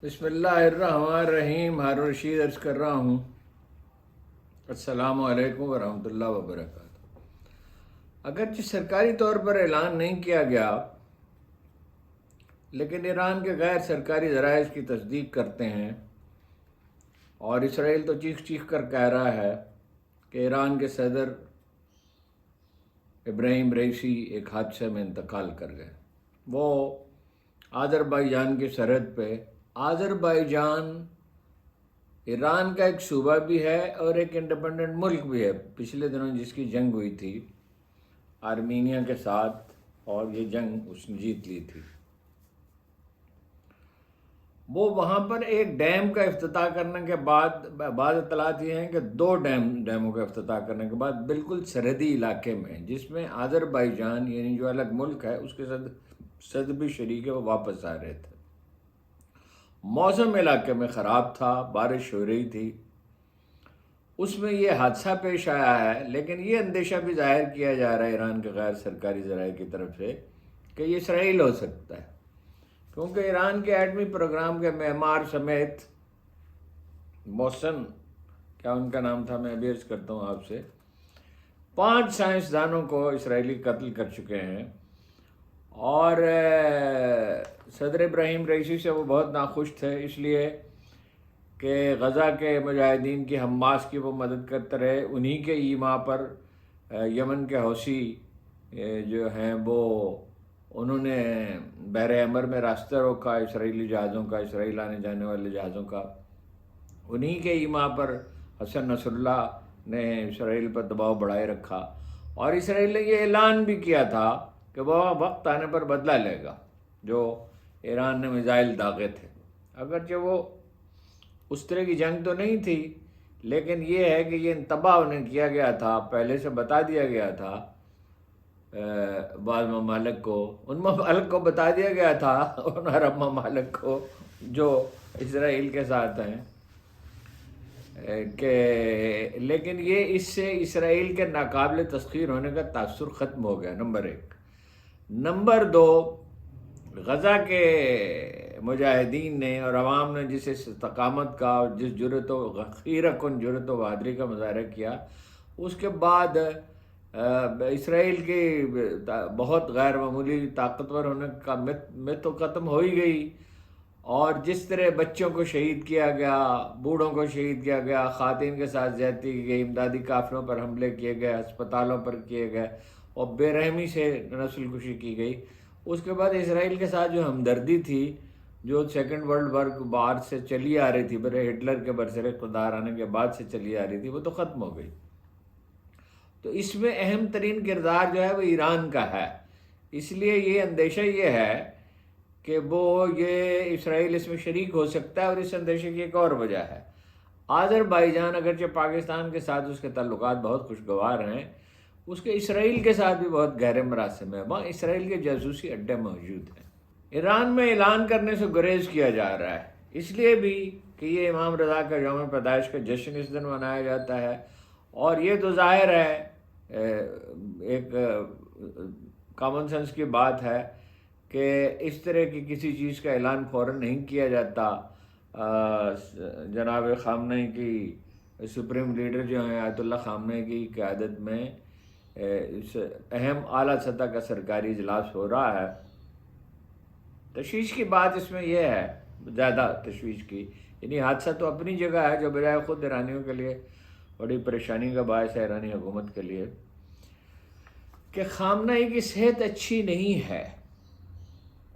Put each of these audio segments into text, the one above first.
بسم اللہ الرحمن الرحیم. ہارون رشید عرض کر رہا ہوں. السلام علیکم ورحمۃ اللہ وبرکاتہ. اگرچہ سرکاری طور پر اعلان نہیں کیا گیا، لیکن ایران کے غیر سرکاری ذرائع اس کی تصدیق کرتے ہیں، اور اسرائیل تو چیخ چیخ کر کہہ رہا ہے کہ ایران کے صدر ابراہیم رئیسی ایک حادثے میں انتقال کر گئے. وہ آذربائیجان کی سرحد پہ، آذربائیجان ایران کا ایک صوبہ بھی ہے اور ایک انڈیپینڈنٹ ملک بھی ہے. پچھلے دنوں جس کی جنگ ہوئی تھی آرمینیا کے ساتھ، اور یہ جنگ اس نے جیت لی تھی. وہ وہاں پر ایک ڈیم کا افتتاح کرنے کے بعد اطلاعات یہ ہیں کہ دو ڈیموں کا افتتاح کرنے کے بعد بالکل سرحدی علاقے میں، جس میں آذربائیجان یعنی جو الگ ملک ہے اس کے صدر بھی شریک ہے، وہ واپس آ رہے تھے. موسم علاقے میں خراب تھا، بارش ہو رہی تھی، اس میں یہ حادثہ پیش آیا ہے. لیکن یہ اندیشہ بھی ظاہر کیا جا رہا ہے ایران کے غیر سرکاری ذرائع کی طرف سے کہ یہ اسرائیل ہو سکتا ہے، کیونکہ ایران کے ایٹمی پروگرام کے معمار سمیت محسن، کیا ان کا نام تھا، میں ابھی عرض کرتا ہوں آپ سے، 5 سائنسدانوں کو اسرائیلی قتل کر چکے ہیں. اور صدر ابراہیم رئیسی سے وہ بہت ناخوش تھے، اس لیے کہ غزہ کے مجاہدین کی، حماس کی وہ مدد کرتے رہے. انہی کے ایما پر یمن کے حوثی جو ہیں وہ انہوں نے بحر احمر میں راستہ روکا اسرائیلی جہازوں کا، اسرائیل آنے جانے والے جہازوں کا. انہی کے ایما پر حسن نصر اللہ نے اسرائیل پر دباؤ بڑھائے رکھا، اور اسرائیل نے یہ اعلان بھی کیا تھا کہ وہ وقت آنے پر بدلہ لے گا جو ایران نے میزائل داغے تھے. اگرچہ وہ اس طرح کی جنگ تو نہیں تھی، لیکن یہ ہے کہ یہ انتباہ انہیں کیا گیا تھا، پہلے سے بتا دیا گیا تھا بعض ممالک کو، ان ممالک کو بتا دیا گیا تھا، ان عرب ممالک کو جو اسرائیل کے ساتھ ہیں، کہ لیکن یہ اس سے اسرائیل کے ناقابل تسخیر ہونے کا تاثر ختم ہو گیا. نمبر 1. نمبر 2، غزہ کے مجاہدین نے اور عوام نے جس استقامت کا اور جس جرأت و خیرہ کن جرأت و بہادری کا مظاہرہ کیا، اس کے بعد اسرائیل کی بہت غیر معمولی طاقتور ہونے کا مت تو ختم ہو ہی گئی. اور جس طرح بچوں کو شہید کیا گیا، بوڑھوں کو شہید کیا گیا، خواتین کے ساتھ زیادتی کی گئی، امدادی قافلوں پر حملے کیے گئے، ہسپتالوں پر کیے گئے، اور بے رحمی سے نسل کشی کی گئی. اس کے بعد اسرائیل کے ساتھ جو ہمدردی تھی، جو سیکنڈ ورلڈ وار سے چلی آ رہی تھی، ہٹلر کے برسر اقتدار آنے کے بعد سے چلی آ رہی تھی، وہ تو ختم ہو گئی. تو اس میں اہم ترین کردار جو ہے وہ ایران کا ہے. اس لیے یہ اندیشہ یہ ہے کہ یہ اسرائیل اس میں شریک ہو سکتا ہے، اور اس اندیشے کی ایک اور وجہ ہے. آذربائیجان اگرچہ پاکستان کے ساتھ اس کے تعلقات بہت خوشگوار ہیں، اس کے اسرائیل کے ساتھ بھی بہت گہرے مراسم ہیں، وہاں اسرائیل کے جاسوسی اڈے موجود ہیں. ایران میں اعلان کرنے سے گریز کیا جا رہا ہے، اس لیے بھی کہ یہ امام رضا کا یوم پیدائش کا جشن اس دن منایا جاتا ہے، اور یہ تو ظاہر ہے ایک کامن سینس کی بات ہے کہ اس طرح کی کسی چیز کا اعلان فوراً نہیں کیا جاتا. جناب خامنہ کی سپریم لیڈر جو ہیں آیت اللہ خامنہ کی قیادت میں اس اہم اعلیٰ سطح کا سرکاری اجلاس ہو رہا ہے. تشویش کی بات اس میں یہ ہے، زیادہ تشویش کی، یعنی حادثہ تو اپنی جگہ ہے جو بجائے خود ایرانیوں کے لیے بڑی پریشانی کا باعث ہے، ایرانی حکومت کے لیے، کہ خامنہ کی صحت اچھی نہیں ہے.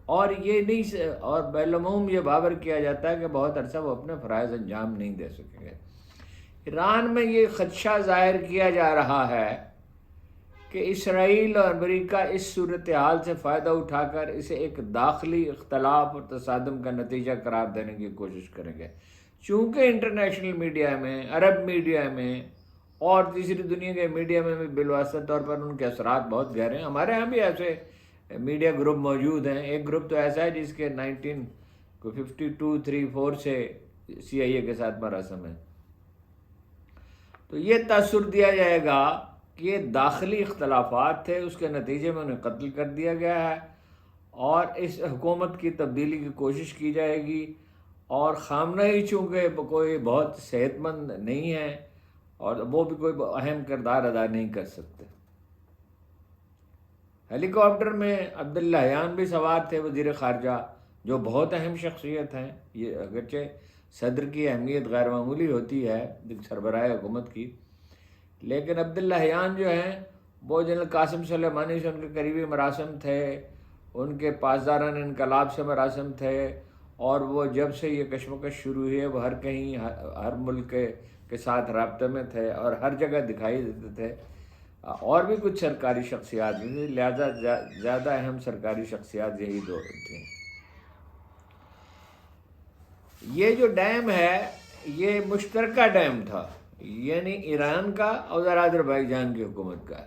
اور یہ نہیں، اور بالعموم یہ باور کیا جاتا ہے کہ بہت عرصہ وہ اپنے فرائض انجام نہیں دے سکیں گے. ایران میں یہ خدشہ ظاہر کیا جا رہا ہے کہ اسرائیل اور امریکہ اس صورتحال سے فائدہ اٹھا کر اسے ایک داخلی اختلاف اور تصادم کا نتیجہ قرار دینے کی کوشش کریں گے. چونکہ انٹرنیشنل میڈیا میں، عرب میڈیا میں اور تیسری دنیا کے میڈیا میں بھی بالواسطہ طور پر ان کے اثرات بہت گہرے ہیں. ہمارے ہاں بھی ایسے میڈیا گروپ موجود ہیں. ایک گروپ تو ایسا ہے جس کے 1952-54 سے CIA کے ساتھ مراسم ہے. تو یہ تاثر دیا جائے گا کہ یہ داخلی اختلافات تھے، اس کے نتیجے میں انہیں قتل کر دیا گیا ہے، اور اس حکومت کی تبدیلی کی کوشش کی جائے گی، اور خامنہی چونکہ کوئی بہت صحت مند نہیں ہے اور وہ بھی کوئی اہم کردار ادا نہیں کر سکتے۔ ہیلی کاپٹر میں عبداللہ حیان بھی سوار تھے، وزیر خارجہ، جو بہت اہم شخصیت ہیں۔ یہ اگرچہ صدر کی اہمیت غیر معمولی ہوتی ہے سربراہ حکومت کی، لیکن عبداللہ حیان جو ہیں وہ جنرل قاسم سلیمانی سے ان کے قریبی مراسم تھے، ان کے پاسداران انقلاب سے مراسم تھے، اور وہ جب سے یہ کشمکش شروع ہوئی ہے وہ ہر کہیں ہر ملک کے ساتھ رابطے میں تھے اور ہر جگہ دکھائی دیتے تھے۔ اور بھی کچھ سرکاری شخصیات بھی تھیں، لہذا زیادہ اہم سرکاری شخصیات یہی دو تھیں۔ یہ جو ڈیم ہے یہ مشترکہ ڈیم تھا، یعنی ایران کا اور آذربائیجان کی حکومت کا۔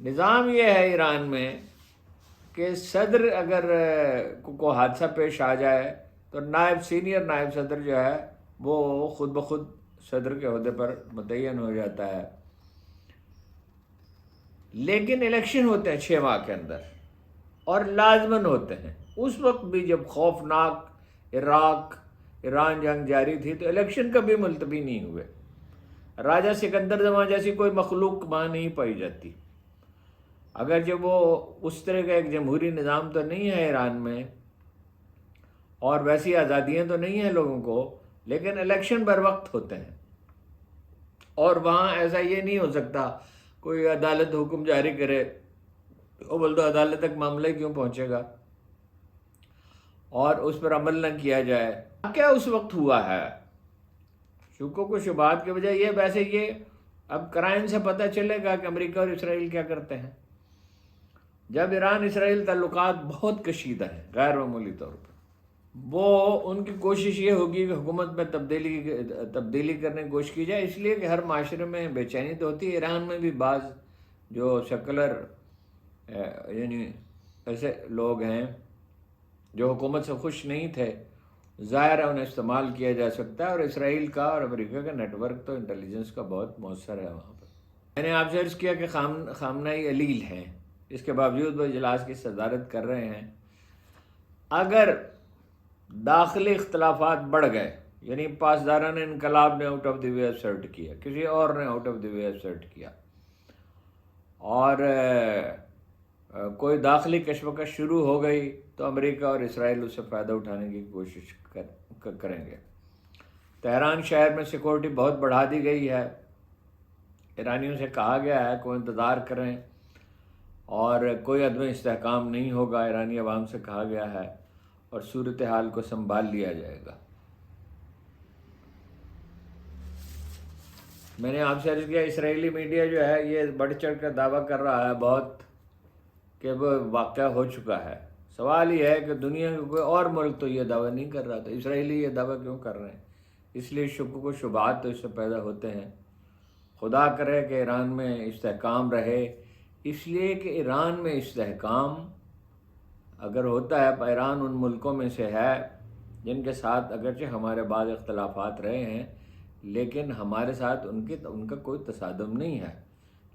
نظام یہ ہے ایران میں کہ صدر اگر کو حادثہ پیش آ جائے تو سینئر نائب صدر جو ہے وہ خود بخود صدر کے عہدے پر متعین ہو جاتا ہے، لیکن الیکشن ہوتے ہیں 6 ماہ کے اندر اور لازماً ہوتے ہیں۔ اس وقت بھی جب خوفناک ایران جنگ جاری تھی تو الیکشن کبھی ملتوی نہیں ہوئے۔ راجہ سکندر جماں جیسی کوئی مخلوق وہاں نہیں پائی جاتی۔ اگرچہ وہ اس طرح کا ایک جمہوری نظام تو نہیں ہے ایران میں اور ویسی آزادیاں تو نہیں ہیں لوگوں کو، لیکن الیکشن بر وقت ہوتے ہیں، اور وہاں ایسا یہ نہیں ہو سکتا کوئی عدالت حکم جاری کرے اور بول دو عدالت تک معاملہ کیوں پہنچے گا اور اس پر عمل نہ کیا جائے۔ کیا اس وقت ہوا ہے؟ شکوک و شبہات کے بجائے یہ ویسے یہ اب کرائن سے پتہ چلے گا کہ امریکہ اور اسرائیل کیا کرتے ہیں۔ جب ایران اسرائیل تعلقات بہت کشیدہ ہیں غیر معمولی طور پر، وہ ان کی کوشش یہ ہوگی کہ حکومت میں تبدیلی کرنے کی کوشش کی جائے، اس لیے کہ ہر معاشرے میں بے چینی تو ہوتی ہے۔ ایران میں بھی بعض جو سیکولر یعنی ایسے لوگ ہیں جو حکومت سے خوش نہیں تھے، ظاہر ہے انہیں استعمال کیا جا سکتا ہے، اور اسرائیل کا اور امریکہ کا نیٹ ورک تو انٹیلیجنس کا بہت مؤثر ہے وہاں پر۔ میں نے آپ سے عرض کیا کہ خامنہی علیل ہیں، اس کے باوجود وہ اجلاس کی صدارت کر رہے ہیں۔ اگر داخلی اختلافات بڑھ گئے، یعنی پاسداران انقلاب نے out of the way assert کیا، کسی اور نے out of the way assert کیا، اور کوئی داخلی کشمکش شروع ہو گئی تو امریکہ اور اسرائیل اس سے فائدہ اٹھانے کی کوشش کریں گے۔ تہران شہر میں سیکورٹی بہت بڑھا دی گئی ہے، ایرانیوں سے کہا گیا ہے کہ وہ انتظار کریں اور کوئی عدم استحکام نہیں ہوگا، ایرانی عوام سے کہا گیا ہے، اور صورتحال کو سنبھال لیا جائے گا۔ میں نے آپ سے عرض کیا اسرائیلی میڈیا جو ہے یہ بڑھ چڑھ کر دعویٰ کر رہا ہے بہت کہ وہ واقعہ ہو چکا ہے۔ سوال یہ ہے کہ دنیا کے کوئی اور ملک تو یہ دعویٰ نہیں کر رہا، تو اسرائیلی یہ دعویٰ کیوں کر رہے ہیں؟ اس لیے شکوک و شبہات تو اس سے پیدا ہوتے ہیں۔ خدا کرے کہ ایران میں استحکام رہے، اس لیے کہ ایران میں استحکام اگر ہوتا ہے، ایران ان ملکوں میں سے ہے جن کے ساتھ اگرچہ ہمارے بعض اختلافات رہے ہیں، لیکن ہمارے ساتھ ان کا کوئی تصادم نہیں ہے،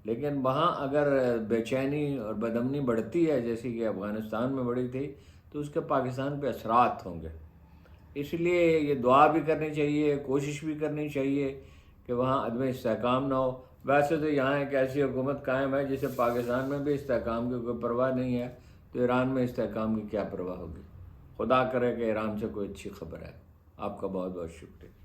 لیکن وہاں اگر بے چینی اور بدامنی بڑھتی ہے جیسے کہ افغانستان میں بڑھی تھی تو اس کے پاکستان پہ اثرات ہوں گے۔ اس لیے یہ دعا بھی کرنی چاہیے، کوشش بھی کرنی چاہیے کہ وہاں عدم استحکام نہ ہو۔ ویسے تو یہاں ایک ایسی حکومت قائم ہے جسے پاکستان میں بھی استحکام کی کوئی پرواہ نہیں ہے، تو ایران میں استحکام کی کیا پرواہ ہوگی؟ خدا کرے کہ ایران سے کوئی اچھی خبر ہے۔ آپ کا بہت بہت شکریہ۔